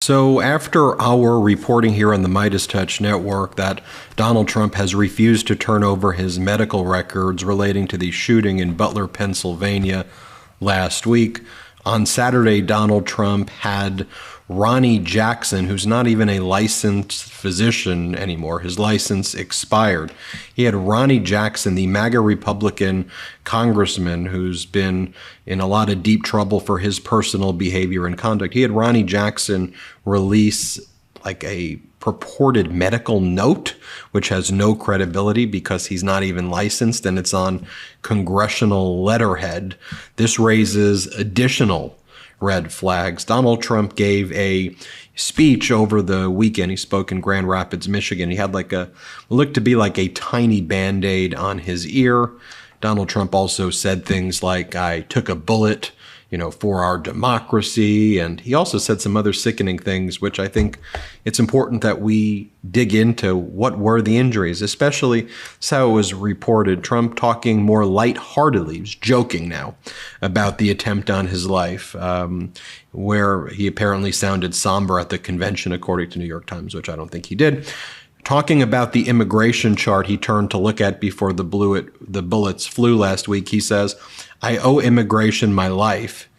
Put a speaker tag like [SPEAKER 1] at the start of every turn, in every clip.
[SPEAKER 1] So after our reporting here on the Midas Touch Network that Donald Trump has refused to turn over his medical records relating to the shooting in Butler, Pennsylvania last week, on Saturday, Donald Trump had Ronny Jackson, who's not even a licensed physician anymore. His license expired. He had Ronny Jackson, the MAGA Republican congressman who's been in a lot of deep trouble for his personal behavior and conduct. He had Ronny Jackson release like a purported medical note, which has no credibility because he's not even licensed and it's on congressional letterhead. This raises additional red flags. Donald Trump gave a speech over the weekend. He spoke in Grand Rapids, Michigan. He had looked to be like a tiny Band-Aid on his ear. Donald Trump also said things like, I took a bullet, for our democracy. And he also said some other sickening things, which I think it's important that we dig into what were the injuries, especially how it was reported. Trump talking more lightheartedly, he's joking now about the attempt on his life, where he apparently sounded somber at the convention, according to New York Times, which I don't think he did. Talking about the immigration chart he turned to look at before the bullets flew last week, he says, I owe immigration my life,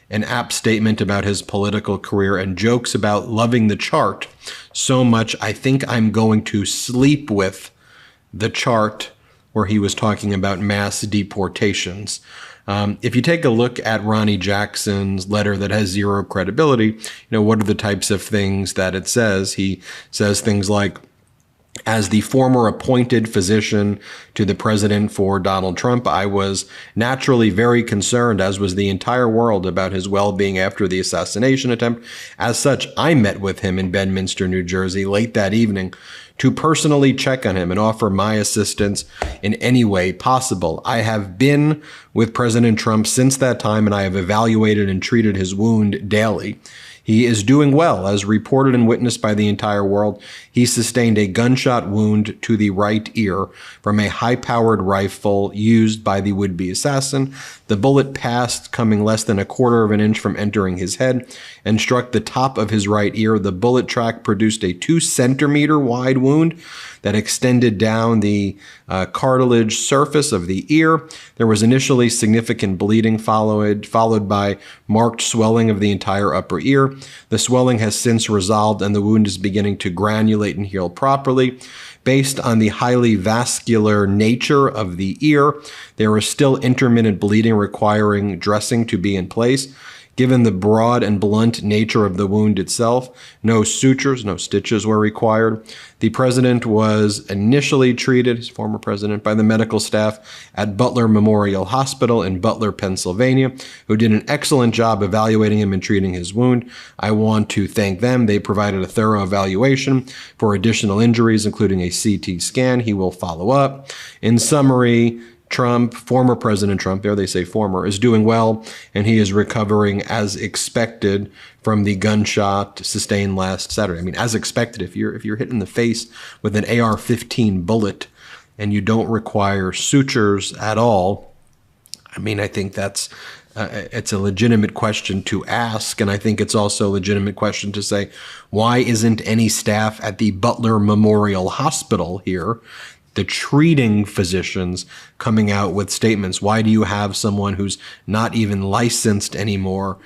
[SPEAKER 1] an apt statement about his political career, and jokes about loving the chart so much I think I'm going to sleep with the chart, where he was talking about mass deportations. If you take a look at Ronny Jackson's letter that has zero credibility, what are the types of things that it says? He says things like, as the former appointed physician to the president for Donald Trump, I was naturally very concerned, as was the entire world, about his well-being after the assassination attempt. As such, I met with him in Bedminster, New Jersey, late that evening to personally check on him and offer my assistance in any way possible. I have been with President Trump since that time, and I have evaluated and treated his wound daily. He is doing well, as reported and witnessed by the entire world. He sustained a gunshot wound to the right ear from a high-powered rifle used by the would-be assassin. The bullet passed, coming less than a quarter of an inch from entering his head, and struck the top of his right ear. The bullet track produced a 2-centimeter wide wound that extended down the cartilage surface of the ear. There was initially significant bleeding followed by marked swelling of the entire upper ear. The swelling has since resolved and the wound is beginning to granulate and heal properly. Based on the highly vascular nature of the ear, there is still intermittent bleeding requiring dressing to be in place. Given the broad and blunt nature of the wound itself, no sutures, no stitches were required. The president was initially treated, his former president, by the medical staff at Butler Memorial Hospital in Butler, Pennsylvania, who did an excellent job evaluating him and treating his wound. I want to thank them. They provided a thorough evaluation for additional injuries, including a CT scan. He will follow up. In summary, Trump, former President Trump, there they say former, is doing well, and he is recovering as expected from the gunshot sustained last Saturday. I mean, as expected, if you're hit in the face with an AR-15 bullet and you don't require sutures at all, I mean, I think that's it's a legitimate question to ask, and I think it's also a legitimate question to say, why isn't any staff at the Butler Memorial Hospital here, the treating physicians, coming out with statements? Why do you have someone who's not even licensed anymore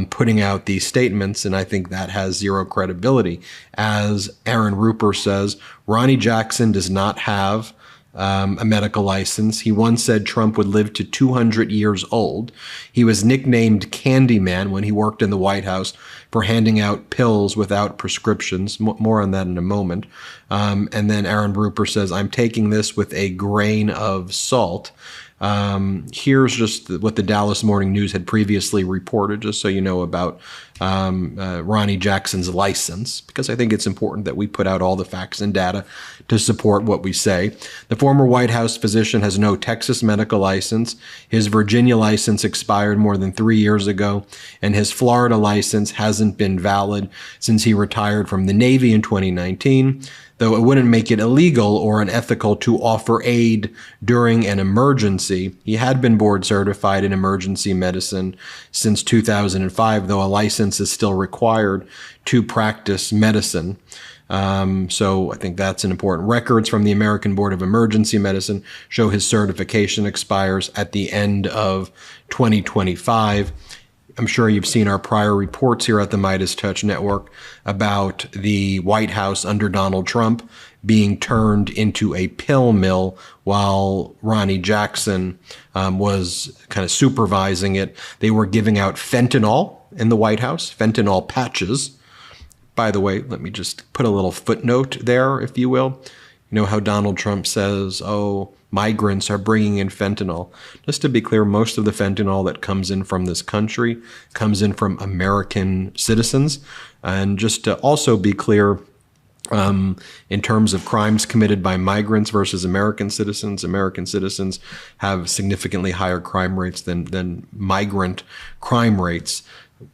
[SPEAKER 1] putting out these statements? And I think that has zero credibility. As Aaron Rupert says, Ronny Jackson does not have a medical license. He once said Trump would live to 200 years old. He was nicknamed Candyman when he worked in the White House for handing out pills without prescriptions. More on that in a moment. And then Aaron Rupert says, I'm taking this with a grain of salt. Here's just what the Dallas Morning News had previously reported, just so you know about Ronny Jackson's license, because I think it's important that we put out all the facts and data to support what we say. The former White House physician has no Texas medical license. His Virginia license expired more than 3 years ago, and his Florida license hasn't been valid since he retired from the Navy in 2019. though it wouldn't make it illegal or unethical to offer aid during an emergency. He had been board certified in emergency medicine since 2005, though a license is still required to practice medicine. So I think that's an important. Records from the American Board of Emergency Medicine show his certification expires at the end of 2025. I'm sure you've seen our prior reports here at the MeidasTouch Network about the White House under Donald Trump being turned into a pill mill while Ronnie Jackson was kind of supervising it. They were giving out fentanyl in the White House, fentanyl patches. By the way, let me just put a little footnote there, if you will. You know how Donald Trump says, oh, migrants are bringing in fentanyl. Just to be clear, most of the fentanyl that comes in from this country comes in from American citizens. And just to also be clear, in terms of crimes committed by migrants versus American citizens have significantly higher crime rates than migrant crime rates.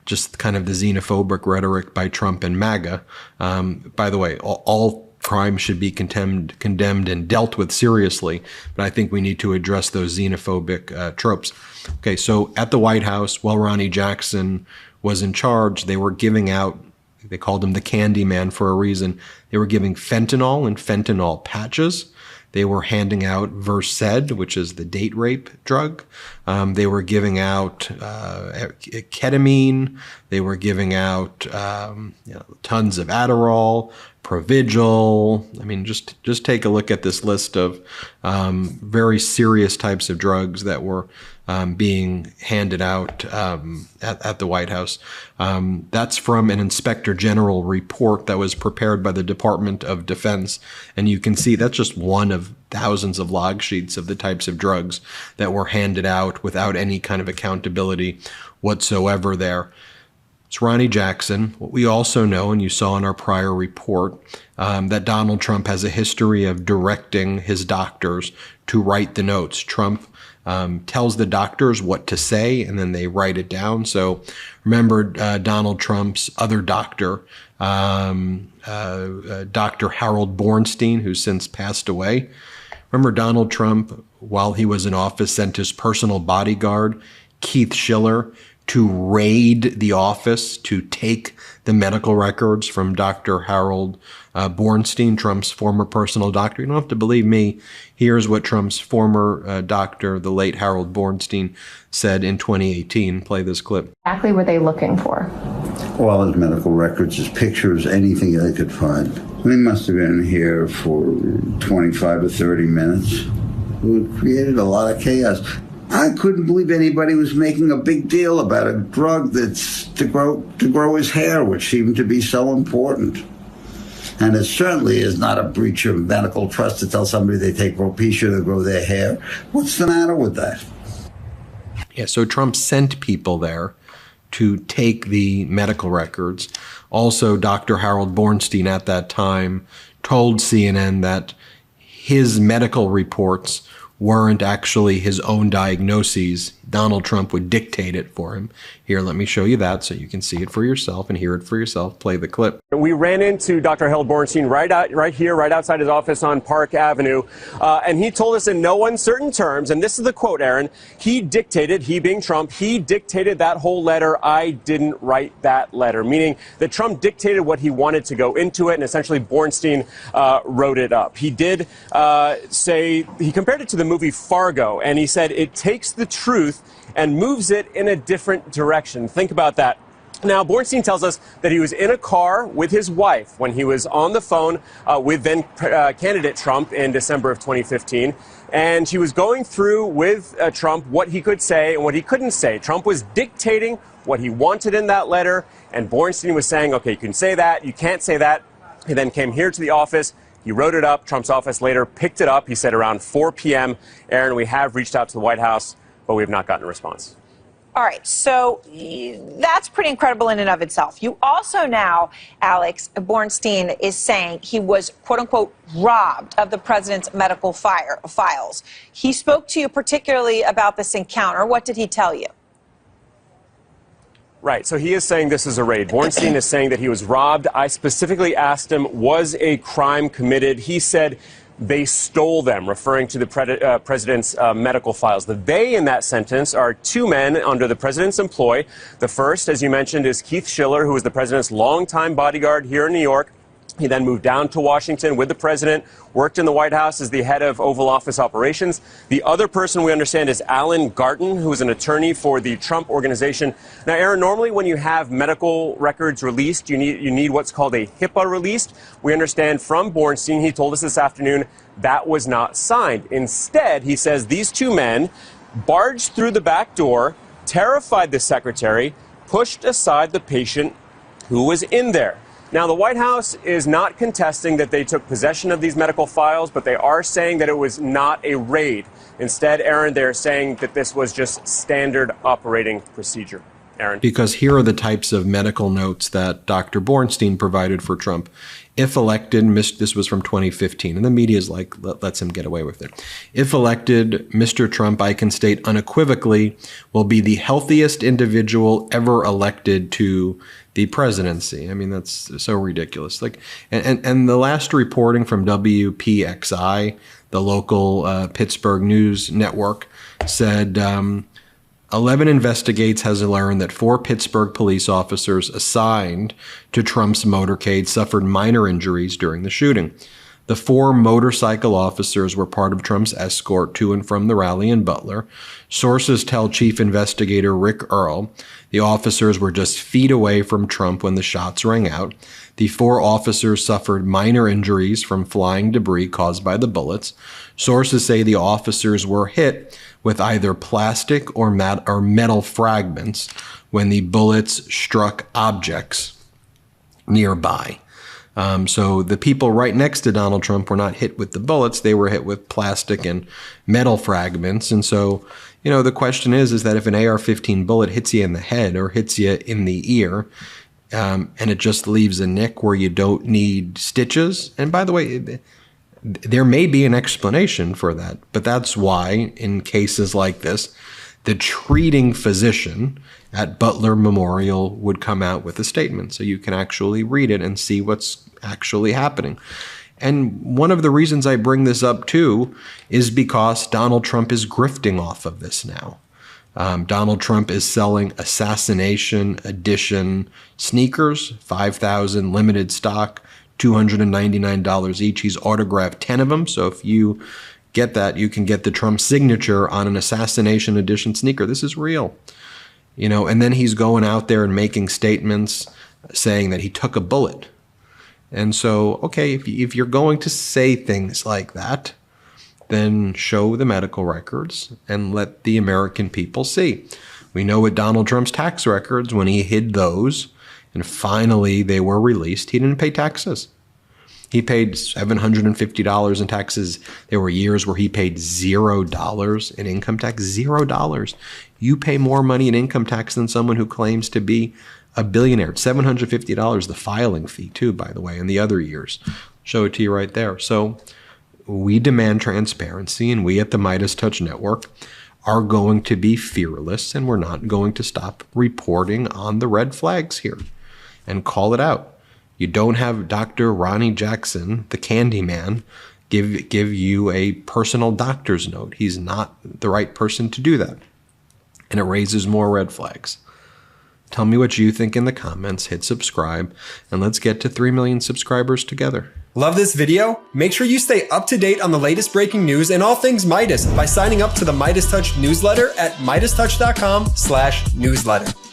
[SPEAKER 1] Just kind of the xenophobic rhetoric by Trump and MAGA. By the way, all crime should be condemned and dealt with seriously, but I think we need to address those xenophobic tropes. Okay, so at the White House, while Ronnie Jackson was in charge, they were giving out, they called him the candy man for a reason. They were giving fentanyl and fentanyl patches. They were handing out Versed, which is the date rape drug. They were giving out ketamine. They were giving out tons of Adderall, Provigil. I mean, just take a look at this list of very serious types of drugs that were being handed out at the White House. That's from an Inspector General report that was prepared by the Department of Defense. And you can see that's just one of thousands of log sheets of the types of drugs that were handed out without any kind of accountability whatsoever there. It's Ronnie Jackson. What we also know, and you saw in our prior report, that Donald Trump has a history of directing his doctors to write the notes. Trump tells the doctors what to say, and then they write it down. So remember Donald Trump's other doctor, Dr. Harold Bornstein, who's since passed away. Remember Donald Trump, while he was in office, sent his personal bodyguard, Keith Schiller, to raid the office to take the medical records from Dr. Harold Bornstein, Trump's former personal doctor. You don't have to believe me. Here's what Trump's former doctor, the late Harold Bornstein, said in 2018. Play this clip.
[SPEAKER 2] Exactly what they looking for?
[SPEAKER 3] All his medical records, his pictures, anything they could find. We must have been here for 25 to 30 minutes. It created a lot of chaos. I couldn't believe anybody was making a big deal about a drug that's to grow his hair, which seemed to be so important. And it certainly is not a breach of medical trust to tell somebody they take Propecia to grow their hair. What's the matter with that?
[SPEAKER 1] Yeah, so Trump sent people there to take the medical records. Also, Dr. Harold Bornstein at that time told CNN that his medical reports weren't actually his own diagnoses. Donald Trump would dictate it for him. Here, let me show you that so you can see it for yourself and hear it for yourself. Play the clip.
[SPEAKER 4] We ran into Dr. Harold Bornstein right here, right outside his office on Park Avenue, and he told us in no uncertain terms, and this is the quote, Aaron, he being Trump, he dictated that whole letter. I didn't write that letter, meaning that Trump dictated what he wanted to go into it, and essentially Bornstein wrote it up. He did say, he compared it to the movie Fargo, and he said it takes the truth and moves it in a different direction. Think about that. Now, Bornstein tells us that he was in a car with his wife when he was on the phone with then candidate Trump in December of 2015. And she was going through with Trump what he could say and what he couldn't say. Trump was dictating what he wanted in that letter. And Bornstein was saying, OK, you can say that. You can't say that. He then came here to the office. He wrote it up. Trump's office later picked it up. He said around 4 p.m. Aaron, we have reached out to the White House, but we have not gotten a response.
[SPEAKER 5] All right, so that's pretty incredible in and of itself. You also now, Alex, Bornstein is saying he was, quote unquote, robbed of the president's medical files. He spoke to you particularly about this encounter. What did he tell you?
[SPEAKER 4] Right. So he is saying this is a raid. Bornstein is saying that he was robbed. I specifically asked him, was a crime committed? He said they stole them, referring to the president's medical files. The they in that sentence are two men under the president's employ. The first, as you mentioned, is Keith Schiller, who was the president's longtime bodyguard here in New York. He then moved down to Washington with the president, worked in the White House as the head of Oval Office operations. The other person we understand is Alan Garten, who is an attorney for the Trump Organization. Now, Aaron, normally when you have medical records released, you need what's called a HIPAA release. We understand from Bornstein, he told us this afternoon, that was not signed. Instead, he says these two men barged through the back door, terrified the secretary, pushed aside the patient who was in there. Now, the White House is not contesting that they took possession of these medical files, but they are saying that it was not a raid. Instead, Aaron, they're saying that this was just standard operating procedure. Aaron?
[SPEAKER 1] Because here are the types of medical notes that Dr. Bornstein provided for Trump. If elected, this was from 2015, and the media is like, lets him get away with it. If elected, Mr. Trump, I can state unequivocally, will be the healthiest individual ever elected to the presidency. I mean, that's so ridiculous. Like, and the last reporting from WPXI, the local Pittsburgh news network, said 11 Investigates has learned that 4 Pittsburgh police officers assigned to Trump's motorcade suffered minor injuries during the shooting. The 4 motorcycle officers were part of Trump's escort to and from the rally in Butler. Sources tell Chief Investigator Rick Earl the officers were just feet away from Trump when the shots rang out. The 4 officers suffered minor injuries from flying debris caused by the bullets. Sources say the officers were hit with either plastic or metal fragments when the bullets struck objects nearby. So the people right next to Donald Trump were not hit with the bullets. They were hit with plastic and metal fragments. And so, you know, the question is that if an AR-15 bullet hits you in the head or hits you in the ear, and it just leaves a nick where you don't need stitches. And by the way, there may be an explanation for that, but that's why in cases like this, the treating physician at Butler Memorial would come out with a statement so you can actually read it and see what's actually happening. And one of the reasons I bring this up too is because Donald Trump is grifting off of this now. Donald Trump is selling assassination edition sneakers, 5,000 limited stock, $299 each. He's autographed 10 of them. So if you get that, you can get the Trump signature on an assassination edition sneaker. This is real. You know, and then he's going out there and making statements saying that he took a bullet. And so, okay, if you're going to say things like that, then show the medical records and let the American people see. We know with Donald Trump's tax records, when he hid those and finally they were released, he didn't pay taxes. He paid $750 in taxes. There were years where he paid $0 in income tax. $0. You pay more money in income tax than someone who claims to be a billionaire. It's $750, the filing fee too, by the way, in the other years. Show it to you right there. So we demand transparency, and we at the MeidasTouch Network are going to be fearless, and we're not going to stop reporting on the red flags here and call it out. You don't have Dr. Ronnie Jackson, the candy man, give you a personal doctor's note. He's not the right person to do that. And it raises more red flags. Tell me what you think in the comments, hit subscribe, and let's get to 3 million subscribers together.
[SPEAKER 2] Love this video? Make sure you stay up to date on the latest breaking news and all things Midas by signing up to the MeidasTouch newsletter at MeidasTouch.com/newsletter.